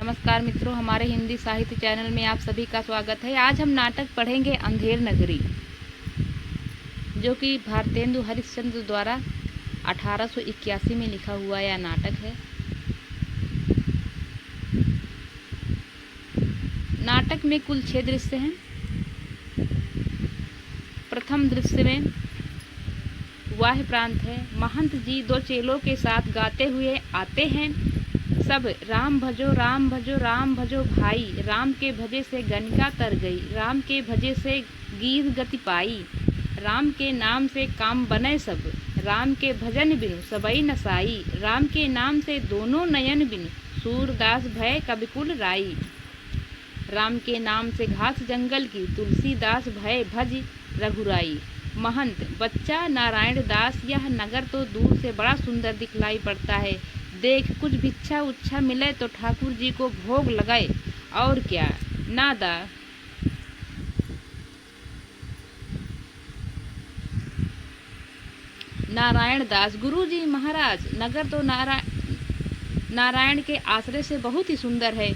नमस्कार मित्रों, हमारे हिंदी साहित्य चैनल में आप सभी का स्वागत है। आज हम नाटक पढ़ेंगे अंधेर नगरी, जो कि भारतेंदु हरिश्चंद्र द्वारा 1881 में लिखा हुआ यह नाटक है। नाटक में कुल 6 दृश्य हैं। प्रथम दृश्य में वाह्य प्रांत है। महंत जी 2 चेलों के साथ गाते हुए आते हैं। सब राम भजो राम भजो राम भजो भाई, राम के भजे से गंगा तर गई, राम के भजे से गीत गति पाई, राम के नाम से काम बने सब, राम के भजन बिनु सबई नसाई, राम के नाम से दोनों नयन बिनु सूरदास भय कबिकुल राई, राम के नाम से घास जंगल की तुलसीदास भय भज रघुराई। महंत बच्चा नारायण दास, यह नगर तो दूर से बड़ा सुंदर दिखलाई पड़ता है। देख कुछ भिक्षा उच्छा मिले तो ठाकुर जी को भोग लगाए, और क्या नादा। नारायण दास, गुरु जी महाराज, नगर तो नारायण के आश्रय से बहुत ही सुंदर है।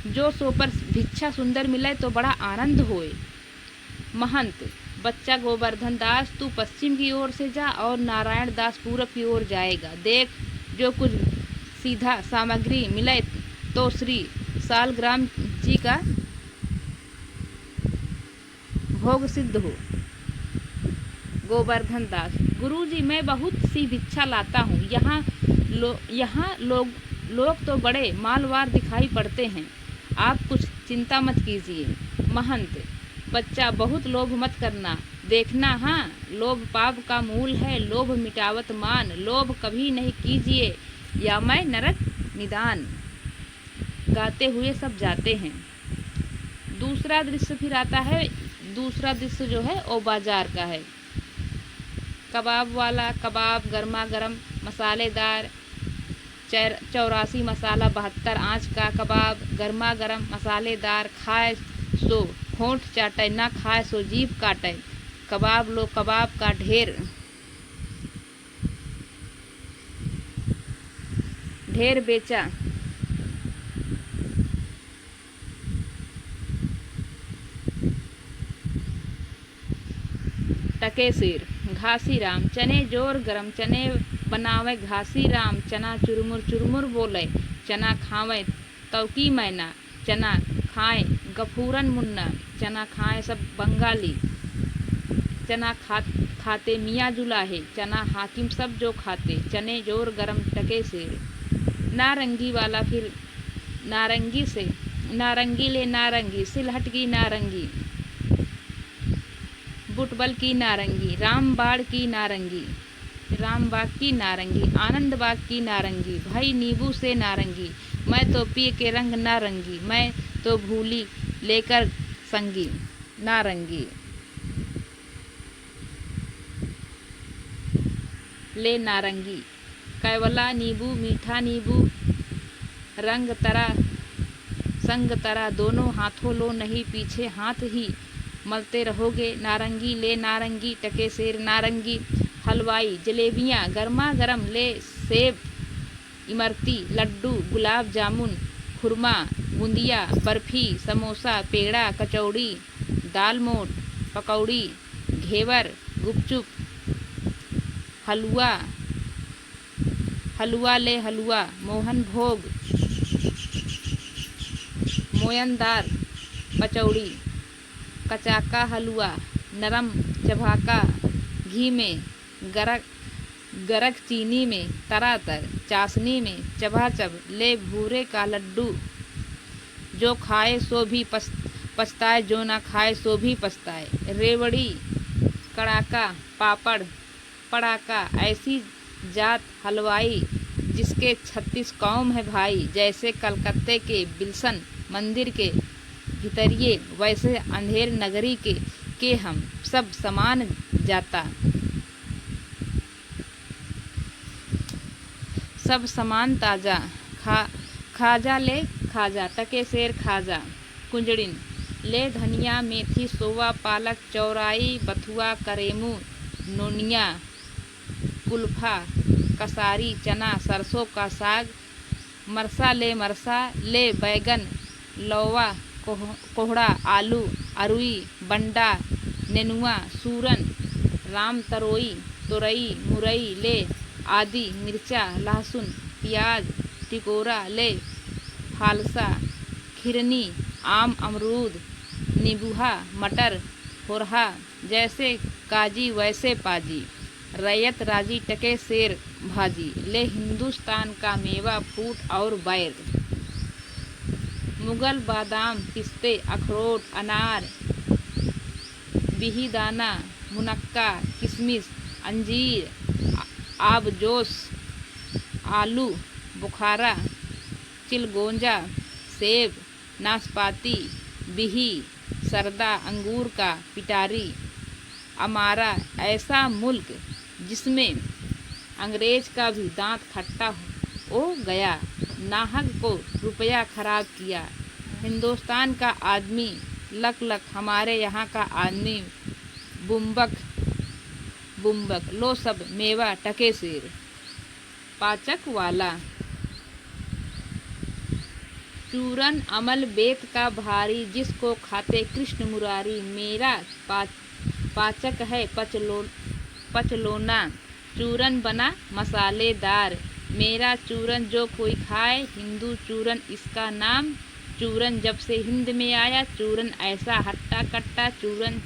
जो सो पर भिक्षा सुंदर मिले तो बड़ा आनंद होए। महंत बच्चा गोवर्धन दास, तू पश्चिम की ओर से जा और नारायण दास पूरब की ओर जाएगा। देख जो कुछ सीधा सामग्री मिले तो श्री सालग्राम जी का भोग सिद्ध हो। गोवर्धन दास, गुरु जी मैं बहुत सी भिक्षा लाता हूँ। यहाँ लोग तो बड़े मालवार दिखाई पड़ते हैं। आप कुछ चिंता मत कीजिए। महंत बच्चा बहुत लोभ मत करना, देखना हाँ, लोभ पाप का मूल है, लोभ मिटावत मान, लोभ कभी नहीं कीजिए या मैं नरक निदान। गाते हुए सब जाते हैं। दूसरा दृश्य फिर आता है। दूसरा दृश्य जो है वो बाजार का है। कबाब वाला कबाब गर्मा गर्म मसालेदार 84 मसाला 72 आँच का कबाब गर्मा गर्म मसालेदार, खाए सो होंठ चाटे, ना खाए सो जीभ काटे। कबाब लो कबाब का ढेर बेचा। टके सिर घासी राम, चने जोर गरम, चने बनावे घासी राम, चना चुरमुर चुरमुर बोले, चना खावे तवकी मैना, चना खाए गफूरन मुन्ना, चना खाए सब बंगाली, चना खाते मियाँ जुलाहे, चना हाकिम सब जो खाते, चने जोर गरम टके से। नारंगी वाला फिर नारंगी से, नारंगी ले नारंगी, सिलहट की नारंगी, बुटबल की नारंगी, रामबाड़ की नारंगी, रामबाग की नारंगी, आनंद बाग की नारंगी, भाई नींबू से नारंगी, मैं तो पी के रंग नारंगी, मैं तो भूली लेकर संगी नारंगी। ले नारंगी कैवला नींबू, मीठा नींबू, रंग तरा संग तरा, दोनों हाथों लो नहीं पीछे हाथ ही मलते रहोगे। नारंगी ले नारंगी टके सेर नारंगी। हलवाई जलेबियाँ गर्मा गर्म, ले सेब इमरती, लड्डू गुलाब जामुन, खुरमा बूंदिया, बर्फी समोसा, पेड़ा कचौड़ी, दाल मोठ पकौड़ी, घेवर गुपचुप, हलवा ले हलवा, मोहन भोग, मोयनदार कचौड़ी, कचाका हलवा, नरम चबाका, घी में गरक चीनी में तरातर, चाशनी में चबाचब, ले भूरे का लड्डू, जो खाए सो भी पछताए, जो ना खाए सो भी पछताए। रेवड़ी कड़ाका पापड़ पड़ाका, ऐसी जात हलवाई जिसके 36 कौम है भाई, जैसे कलकत्ते के बिल्सन मंदिर के भितरिये, वैसे अंधेर नगरी के हम सब समान जाता, सब समान ताजा। खाजा ले खाजा टके शेर खाजा। कुंजड़िन ले धनिया मेथी सोवा पालक चौराई बथुआ करेमू नोनिया कुल्फा कसारी चना सरसों का साग मरसा ले बैगन लौवा कोहड़ा आलू अरुई बंडा नेनुआ सूरन राम तरोई तुरई मुरई ले आदि मिर्चा लहसुन प्याज टिकोरा ले फालसा खिरनी आम अमरूद नींबूहा मटर होरहा जैसे काजी वैसे पाजी रैयत राजी टके शेर भाजी ले हिंदुस्तान का मेवा फूट और बैर मुगल बादाम पिस्ते अखरोट अनार बिहिदाना मुनक्का किशमिश अंजीर आबजोश आलू बुखारा चिलगोंजा सेब नाशपाती बिही सरदा अंगूर का पिटारी अमारा ऐसा मुल्क जिसमें अंग्रेज का भी दांत खट्टा हो गया नाहक को रुपया खराब किया हिंदुस्तान का आदमी लक लक हमारे यहाँ का आदमी बुम्बक बुम्बक लो सब मेवा टके शेर पाचक वाला चूरन अमल बेत का भारी जिसको खाते कृष्ण मुरारी मेरा पाचक है पचलोना चूरन बना मसालेदार मेरा चूरन जो कोई खाए हिंदू चूरन इसका नाम चूरन जब से हिंद में आया चूरन ऐसा हट्टा कट्टा चूरन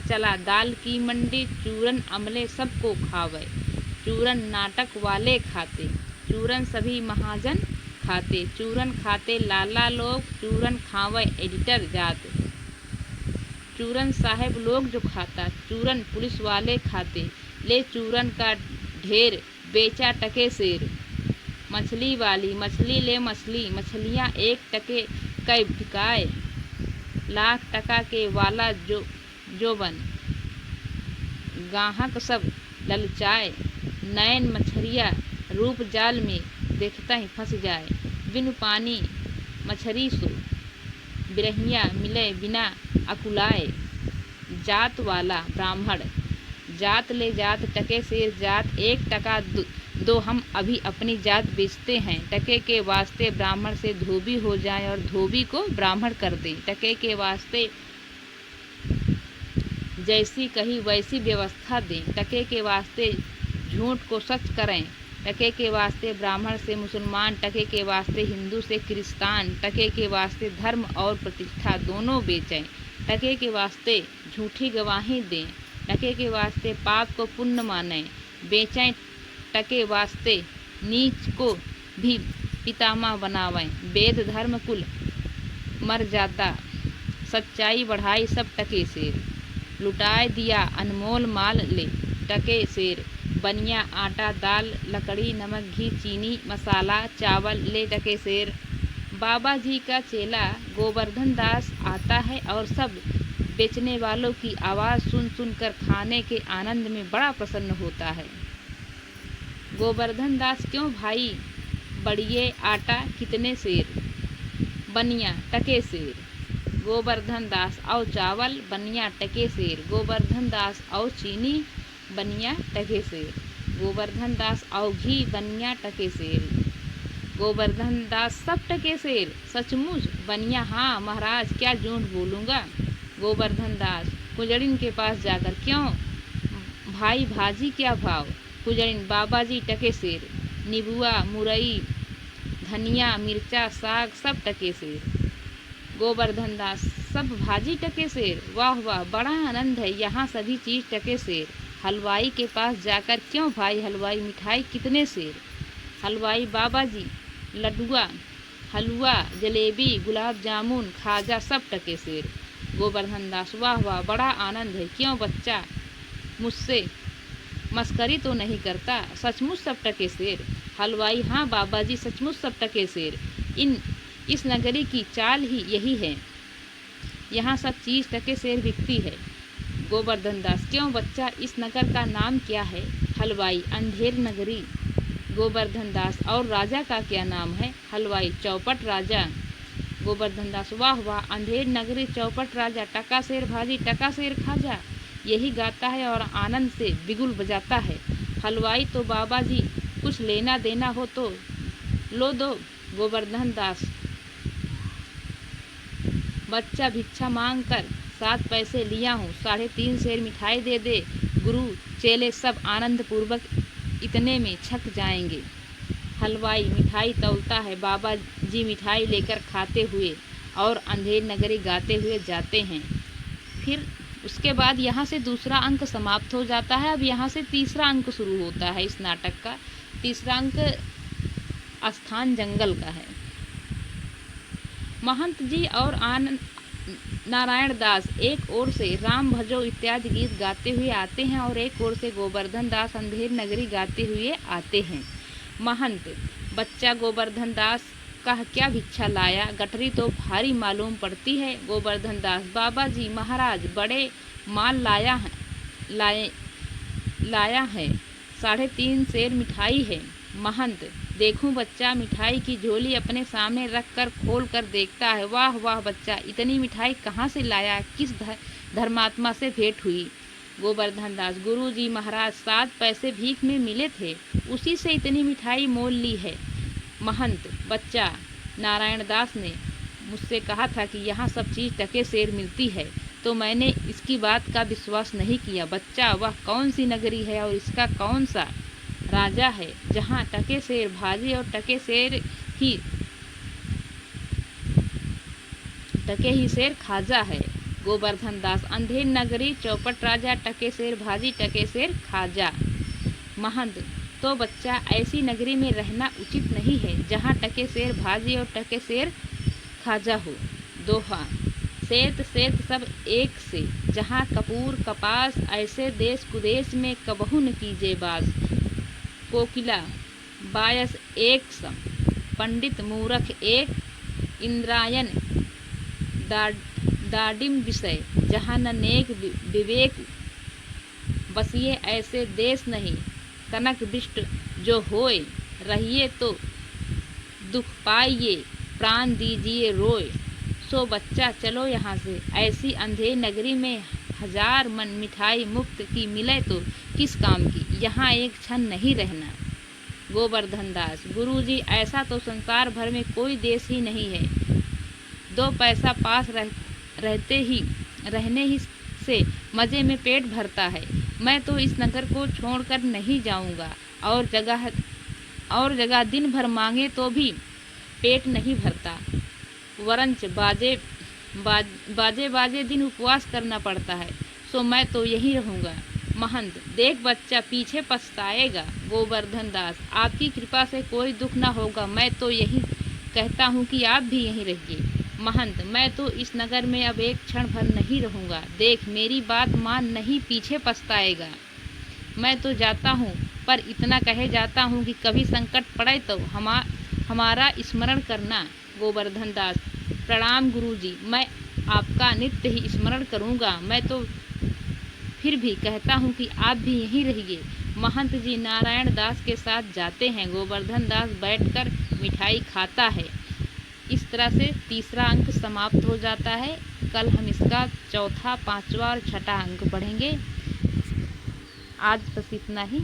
चला दाल की मंडी चूरन अमले सबको खावे चूरन नाटक वाले खाते चूरन सभी महाजन खाते चूरन खाते लाला लोग चूरन खावे एडिटर जात चूरन साहब लोग जो खाता चूरन पुलिस वाले खाते ले चूरन का ढेर बेचा टके शेर मछली वाली मछली ले मछली मछलियाँ 1 टके कै बिकाए लाख टका के वाला जो बन गाहक सब ललचाए नैन मछरिया रूप जाल में देखता ही फंस जाए बिनु पानी मछरी सो बिरहिया मिले बिना अकुलाए जात वाला ब्राह्मण जात ले जात टके शेर जात 1 टका दो हम अभी अपनी जात बेचते हैं टके के वास्ते ब्राह्मण से धोबी हो जाए और धोबी को ब्राह्मण कर दें टके के वास्ते जैसी कही वैसी व्यवस्था दें टके के वास्ते झूठ को सच करें टके के वास्ते ब्राह्मण से मुसलमान टके के वास्ते हिंदू से क्रिस्तान टके के वास्ते धर्म और प्रतिष्ठा दोनों बेचें टके के वास्ते झूठी गवाही दें टके के वास्ते पाप को पुण्य मानें बेचें टके वास्ते नीच को भी पितामह बनावें वेद धर्म कुल मर जाता सच्चाई बढ़ाई सब टके शेर लुटाए दिया अनमोल माल ले टके शेर बनिया आटा दाल लकड़ी नमक घी चीनी मसाला चावल ले टके शेर बाबा जी का चेला गोवर्धन दास आता है और सब बेचने वालों की आवाज़ सुन सुनकर खाने के आनंद में बड़ा प्रसन्न होता है गोवर्धन दास क्यों भाई बढ़िए आटा कितने शेर बनिया टके शेर गोवर्धन दास और चावल बनिया टके शेर गोवर्धन दास और चीनी बनिया टके शेर गोवर्धन दास और घी बनिया टके शेर गोवर्धन दास सब टके शेर सचमुच बनिया हाँ महाराज क्या झूठ बोलूँगा गोवर्धन दास कुजड़िन के पास जाकर क्यों भाई भाजी क्या भाव कुजड़िन बाबा जी टके शेर नीबुआ मुरई धनिया मिर्चा साग सब टके शेर गोवर्धन दास सब भाजी टके शेर वाह वाह बड़ा आनंद है यहाँ सभी चीज़ टके शेर हलवाई के पास जाकर क्यों भाई हलवाई मिठाई कितने शेर हलवाई बाबा जी लड्डुआ हलवा जलेबी गुलाब जामुन खाजा सब टके शेर गोवर्धन दास वाह वाह बड़ा आनंद है क्यों बच्चा मुझसे मस्करी तो नहीं करता सचमुच सब टके शेर हलवाई हाँ बाबा जी सचमुच सब टके शेर इस नगरी की चाल ही यही है यहाँ सब चीज़ टके शेर बिकती है गोवर्धन दास क्यों बच्चा इस नगर का नाम क्या है हलवाई अंधेर नगरी गोवर्धन दास और राजा का क्या नाम है हलवाई चौपट राजा गोवर्धन दास वाह वाह अंधेर नगरी चौपट राजा टका शेर भाजी टका शेर खाजा यही गाता है और आनंद से बिगुल बजाता है हलवाई तो बाबा जी कुछ लेना देना हो तो लो दो गोवर्धन दास। बच्चा भिक्षा मांग कर 7 पैसे लिया हूँ, 3.5 सेर मिठाई दे दे। गुरु चेले सब आनंद पूर्वक इतने में छक जाएंगे। हलवाई मिठाई तौलता है। बाबा जी मिठाई लेकर खाते हुए और अंधेर नगरी गाते हुए जाते हैं। फिर उसके बाद यहाँ से दूसरा अंक समाप्त हो जाता है। अब यहाँ से तीसरा अंक शुरू होता है इस नाटक का। तीसरा अंक स्थान जंगल का है। महंत जी और आनंद नारायण दास एक ओर से राम भजो इत्यादि गीत गाते हुए आते हैं और एक ओर से गोवर्धन दास अंधेर नगरी गाते हुए आते हैं। महंत, बच्चा गोवर्धन दास का क्या भिक्षा लाया? गठरी तो भारी मालूम पड़ती है। गोवर्धन दास, बाबा जी महाराज बड़े माल लाया है, 3.5 सेर मिठाई है। महंत, देखूं बच्चा मिठाई की झोली अपने सामने रख कर खोल कर देखता है। वाह वाह बच्चा, इतनी मिठाई कहाँ से लाया? किस धर्मात्मा से भेंट हुई? गोवर्धन दास, गुरु जी महाराज 7 पैसे भीख में मिले थे, उसी से इतनी मिठाई मोल ली है। महंत, बच्चा, नारायण दास ने मुझसे कहा था कि यहाँ सब चीज़ टके सेर मिलती है, तो मैंने इसकी बात का विश्वास नहीं किया। बच्चा, वह कौन सी नगरी है और इसका कौन सा राजा है जहाँ टके सेर भाजी और टके ही सेर खाजा है? गोवर्धन दास, अंधेर नगरी, चौपट राजा, टके सेर भाजी, टके सेर खाजा। महंत, तो बच्चा ऐसी नगरी में रहना उचित नहीं है जहाँ टके सेर भाजी और टके सेर खाजा हो। दोहा, सेत सब एक से, जहाँ कपूर कपास, ऐसे देश कुदेश में कबहू न कीजे बास। कोकिला, बायस एक सम, पंडित मूरख एक, इंद्रायण दाडिम विषय, जहाँ न नेक विवेक बसिए, ऐसे देश नहीं। कनक बिष्ट जो होए, रहिए तो दुख पाइए, प्राण दीजिए रोए। सो बच्चा चलो यहाँ से, ऐसी अंधेर नगरी में 1000 मन मिठाई मुफ्त की मिले तो किस काम की? यहाँ एक क्षण नहीं रहना। गोवर्धन दास, गुरुजी, ऐसा तो संसार भर में कोई देश ही नहीं है। 2 पैसा पास रहने ही से मज़े में पेट भरता है। मैं तो इस नगर को छोड़कर नहीं जाऊंगा, और जगह दिन भर मांगे तो भी पेट नहीं भरता। वरंच बाजे दिन उपवास करना पड़ता है, सो मैं तो यहीं रहूँगा। महंत, देख बच्चा, पीछे पछताएगा। गोवर्धन दास, आपकी कृपा से कोई दुख न होगा, मैं तो यही कहता हूँ कि आप भी यहीं रहिए। महंत, मैं तो इस नगर में अब एक क्षण भर नहीं रहूँगा। देख मेरी बात मान, नहीं पीछे पछताएगा। मैं तो जाता हूँ, पर इतना कहे जाता हूँ कि कभी संकट पड़े तो हमारा स्मरण करना। गोवर्धन दास, प्रणाम गुरुजी, मैं आपका नित्य ही स्मरण करूँगा। मैं तो फिर भी कहता हूँ कि आप भी यहीं रहिए। महंत जी नारायण दास के साथ जाते हैं। गोवर्धन दास बैठकर मिठाई खाता है। इस तरह से तीसरा अंक समाप्त हो जाता है। कल हम इसका चौथा, 5वां और 6वां अंक पढ़ेंगे। आज बस इतना ही।